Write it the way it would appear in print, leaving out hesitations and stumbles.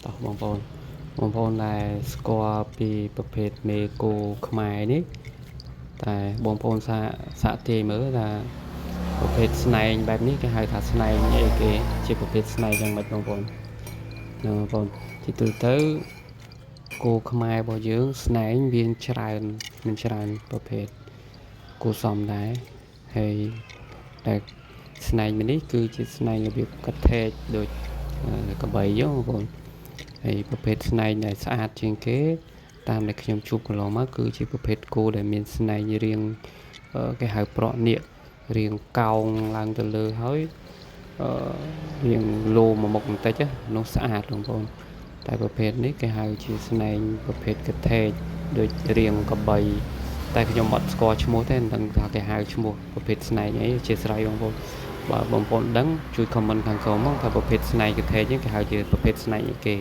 តោះបងប្អូនដែលស្គាល់ពីប្រភេទមេគោខ្មែរនេះតែបងប្អូនសាកទាយមើលថាប្រភេទស្នែងបែបនេះគេហៅថាស្នែងអីគេជាប្រភេទស្នែងយ៉ាងម៉េចបងប្អូនបងប្អូនទីទូទៅគោខ្មែររបស់យើងស្នែងមានច្រើនប្រភេទគួរសមដែរហើយតែស្នែងមួយនេះគឺជាស្នែងរបៀបកថេកដូចកបីហ្នឹងបងប្អូនហើយប្រភេទស្នែងដែលស្អាតជាងគេតាមដែលខ្ញុំជួបកន្លងមកគឺជាប្រភេទគោដែលមានស្នែងរាងគេហៅប្រក់នៀករាងកោងឡើងទៅលើហើយរាងលោមួយមុខបន្តិចនោះស្អាតបងប្អូនតែប្រភេទនេះគេហៅជាស្នែងប្រភេទកថេកដូចរាងកបីតែខ្ញុំអត់ស្គាល់ឈ្មោះទេមិនដឹងថាគេហៅឈ្មោះប្រភេទស្នែងអីជាស្រ័យបងប្អូនបើបងប្អូនដឹងជួយ comment ខាងក្រោមមកថាប្រភេទស្នែងកថេកនេះគេហៅជាប្រភេទស្នែងអីគេ